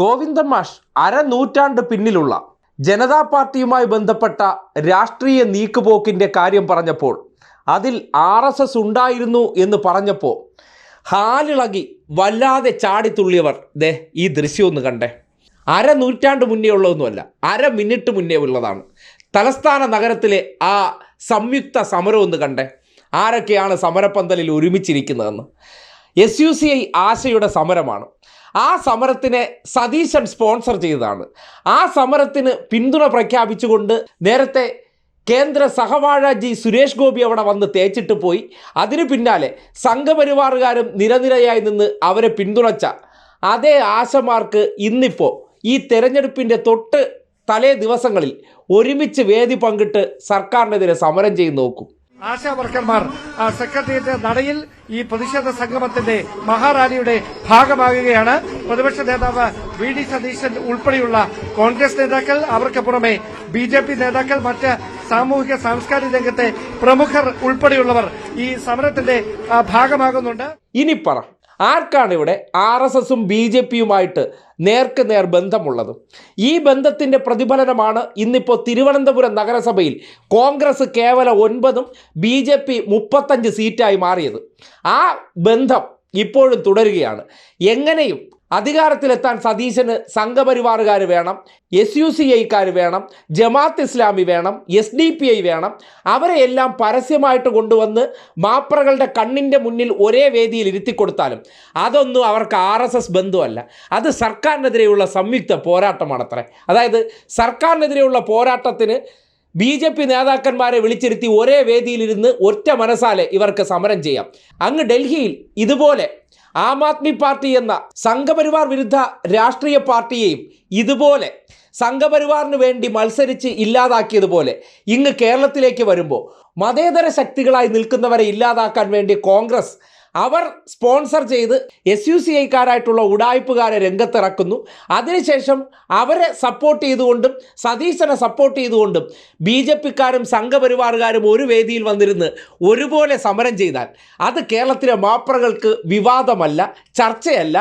ഗോവിന്ദൻ മാഷ് അരനൂറ്റാണ്ട് പിന്നിലുള്ള ജനതാ പാർട്ടിയുമായി ബന്ധപ്പെട്ട രാഷ്ട്രീയ നീക്കുപോക്കിൻ്റെ കാര്യം പറഞ്ഞപ്പോൾ അതിൽ RSS ഉണ്ടായിരുന്നു എന്ന് പറഞ്ഞപ്പോൾ ഹാലിളകി വല്ലാതെ ചാടിത്തുള്ളിയവർ ദേ ഈ ദൃശ്യം ഒന്ന് കണ്ടേ. അരനൂറ്റാണ്ട് മുന്നേ ഉള്ളതൊന്നുമല്ല, മിനിറ്റ് മുന്നേ ഉള്ളതാണ്. തലസ്ഥാന നഗരത്തിലെ ആ സംയുക്ത സമരം ഒന്ന് കണ്ടേ. ആരൊക്കെയാണ് സമരപ്പന്തലിൽ ഒരുമിച്ചിരിക്കുന്നതെന്ന്. SUCI ആശയുടെ സമരമാണ്. ആ സമരത്തിനെ സതീശൻ സ്പോൺസർ ചെയ്തതാണ്. ആ സമരത്തിന് പിന്തുണ പ്രഖ്യാപിച്ചുകൊണ്ട് നേരത്തെ കേന്ദ്ര സഹവാഴ സുരേഷ് ഗോപി അവിടെ വന്ന് തേച്ചിട്ട് പോയി. അതിന് പിന്നാലെ സംഘപരിവാറുകാരും നിരനിരയായി നിന്ന് അവരെ പിന്തുണച്ച അതേ ആശമാർക്ക് ഇന്നിപ്പോൾ ഈ തെരഞ്ഞെടുപ്പിൻ്റെ തൊട്ട് തലേ ദിവസങ്ങളിൽ ഒരുമിച്ച് വേദി പങ്കിട്ട് സർക്കാരിനെതിരെ സമരം ചെയ്ത് നോക്കും. ആശാ വർക്കർമാർ സെക്രട്ടേറിയറ്റ് നടയിൽ ഈ പ്രതിഷേധ സംഗമത്തിന്റെ മഹാറാലിയുടെ ഭാഗമാകുകയാണ്. പ്രതിപക്ഷ നേതാവ് VD സതീശൻ ഉൾപ്പെടെയുള്ള കോൺഗ്രസ് നേതാക്കൾ, അവർക്ക് പുറമെ BJP നേതാക്കൾ, മറ്റ് സാമൂഹിക സാംസ്കാരിക രംഗത്തെ പ്രമുഖർ ഉൾപ്പെടെയുള്ളവർ ഈ സമരത്തിന്റെ ഭാഗമാകുന്നുണ്ട്. ഇനി പറ, ആർക്കാണ് ഇവിടെ RSSും BJPയുമായിട്ട് നേർക്ക് നേർ ബന്ധമുള്ളത്? ഈ ബന്ധത്തിൻ്റെ പ്രതിഫലനമാണ് ഇന്നിപ്പോൾ തിരുവനന്തപുരം നഗരസഭയിൽ കോൺഗ്രസ് കേവലം 9ഉം BJP 35 സീറ്റായി മാറിയത്. ആ ബന്ധം ഇപ്പോഴും തുടരുകയാണ്. എങ്ങനെയും അധികാരത്തിലെത്താൻ സതീശന് സംഘപരിവാറുകാർ വേണം, SUCIക്കാർ വേണം, ജമാഅത്ത് ഇസ്ലാമി വേണം, SDPI വേണം. അവരെയെല്ലാം പരസ്യമായിട്ട് കൊണ്ടുവന്ന് മാപ്രകളുടെ കണ്ണിൻ്റെ മുന്നിൽ ഒരേ വേദിയിൽ ഇരുത്തിക്കൊടുത്താലും അതൊന്നും അവർക്ക് RSS ബന്ധമല്ല. അത് സർക്കാരിനെതിരെയുള്ള സംയുക്ത പോരാട്ടമാണത്രേ. അതായത് സർക്കാരിനെതിരെയുള്ള പോരാട്ടത്തിന് BJP നേതാക്കന്മാരെ വിളിച്ചിരുത്തി ഒരേ വേദിയിലിരുന്ന് ഒറ്റ മനസ്സാലെ ഇവർക്ക് സമരം ചെയ്യാം. അങ്ങ് ഡൽഹിയിൽ ഇതുപോലെ ആം ആദ്മി പാർട്ടി എന്ന സംഘപരിവാർ വിരുദ്ധ രാഷ്ട്രീയ പാർട്ടിയെയും ഇതുപോലെ സംഘപരിവാറിന് വേണ്ടി മത്സരിച്ച് ഇല്ലാതാക്കിയതുപോലെ ഇങ്ങ് കേരളത്തിലേക്ക് വരുമ്പോൾ മതേതര ശക്തികളായി നിൽക്കുന്നവരെ ഇല്ലാതാക്കാൻ വേണ്ടി കോൺഗ്രസ് അവർ സ്പോൺസർ ചെയ്ത് SUCIക്കാരായിട്ടുള്ള ഉടായ്പുകാരെ രംഗത്തിറക്കുന്നു. അതിനുശേഷം അവരെ സപ്പോർട്ട് ചെയ്തുകൊണ്ടും സതീശനെ സപ്പോർട്ട് ചെയ്തുകൊണ്ടും BJPക്കാരും സംഘപരിവാറുകാരും ഒരു വേദിയിൽ വന്നിരുന്ന് ഒരുപോലെ സമരം ചെയ്താൽ അത് കേരളത്തിലെ മാപ്രകൾക്ക് വിവാദമല്ല, ചർച്ചയല്ല.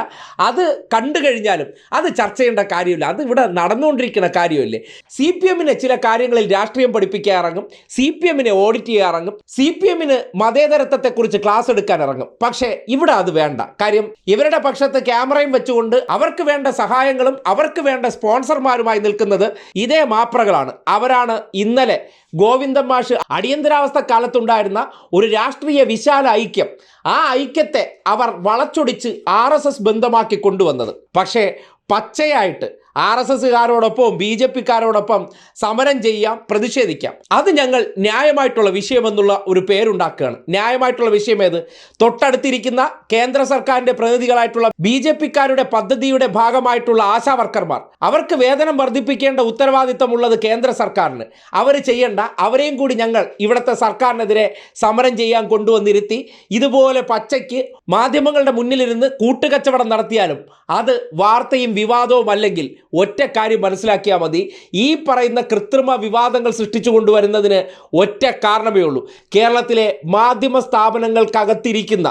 അത് കണ്ടു കഴിഞ്ഞാലും അത് ചർച്ച ചെയ്യേണ്ട കാര്യമില്ല. അത് ഇവിടെ നടന്നുകൊണ്ടിരിക്കുന്ന കാര്യമല്ലേ. CPMനെ ചില കാര്യങ്ങളിൽ രാഷ്ട്രീയം പഠിപ്പിക്കാൻ ഇറങ്ങും, CPMനെ ഓഡിറ്റ് ചെയ്യാൻ ഇറങ്ങും, CPMന് മതേതരത്വത്തെക്കുറിച്ച് ക്ലാസ് എടുക്കാൻ ഇറങ്ങും. പക്ഷേ ഇവിടെ അത് വേണ്ട. കാര്യം ഇവരുടെ പക്ഷത്ത് ക്യാമറയും വെച്ചുകൊണ്ട് അവർക്ക് വേണ്ട സഹായങ്ങളും അവർക്ക് വേണ്ട സ്പോൺസർമാരുമായി നിൽക്കുന്നത് ഇതേ മാപ്രകളാണ്. അവരാണ് ഇന്നലെ ഗോവിന്ദൻ മാഷ് അടിയന്തരാവസ്ഥ കാലത്തുണ്ടായിരുന്ന ഒരു രാഷ്ട്രീയ വിശാല ഐക്യം, ആ ഐക്യത്തെ അവർ വളച്ചൊടിച്ച് RSS ബന്ധമാക്കി കൊണ്ടുവന്നത്. പക്ഷേ പച്ചയായിട്ട് RSSകാരോടൊപ്പം BJPക്കാരോടൊപ്പം സമരം ചെയ്യാം, പ്രതിഷേധിക്കാം. അത് ഞങ്ങൾ ന്യായമായിട്ടുള്ള വിഷയമെന്നുള്ള ഒരു പേരുണ്ടാക്കുകയാണ്. ന്യായമായിട്ടുള്ള വിഷയം ഏത്? തൊട്ടടുത്തിരിക്കുന്ന കേന്ദ്ര സർക്കാരിൻ്റെ പ്രതിനിധികളായിട്ടുള്ള BJPക്കാരുടെ പദ്ധതിയുടെ ഭാഗമായിട്ടുള്ള ആശാ വർക്കർമാർ, അവർക്ക് വേതനം വർദ്ധിപ്പിക്കേണ്ട ഉത്തരവാദിത്തമുള്ളത് കേന്ദ്ര സർക്കാരിന്. അവർ ചെയ്യേണ്ട, അവരെയും കൂടി ഞങ്ങൾ ഇവിടുത്തെ സർക്കാരിനെതിരെ സമരം ചെയ്യാൻ കൊണ്ടുവന്നിരുത്തി ഇതുപോലെ പച്ചയ്ക്ക് മാധ്യമങ്ങളുടെ മുന്നിലിരുന്ന് കൂട്ടുകച്ചവടം നടത്തിയാലും അത് വാർത്തയും വിവാദവും അല്ലെങ്കിൽ ഒറ്റ കാര്യം മനസ്സിലാക്കിയാൽ മതി. ഈ പറയുന്ന കൃത്രിമ വിവാദങ്ങൾ സൃഷ്ടിച്ചു കൊണ്ടുവരുന്നതിന് ഒറ്റ കാരണമേ ഉള്ളൂ. കേരളത്തിലെ മാധ്യമ സ്ഥാപനങ്ങൾക്കകത്തിരിക്കുന്ന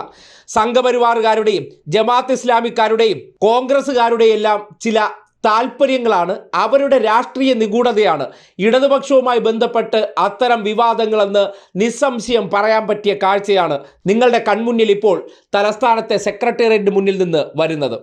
സംഘപരിവാറുകാരുടെയും ജമാഅത്ത് ഇസ്ലാമിക്കാരുടെയും കോൺഗ്രസ്സുകാരുടെയും എല്ലാം ചില താല്പര്യങ്ങളാണ്, അവരുടെ രാഷ്ട്രീയ നിഗൂഢതയാണ് ഇടതുപക്ഷവുമായി ബന്ധപ്പെട്ട് അത്തരം വിവാദങ്ങളെന്ന് നിസ്സംശയം പറയാൻ പറ്റിയ കാഴ്ചയാണ് നിങ്ങളുടെ കൺമുന്നിൽ ഇപ്പോൾ തലസ്ഥാനത്തെ സെക്രട്ടേറിയറ്റിന് മുന്നിൽ നിന്ന് വരുന്നത്.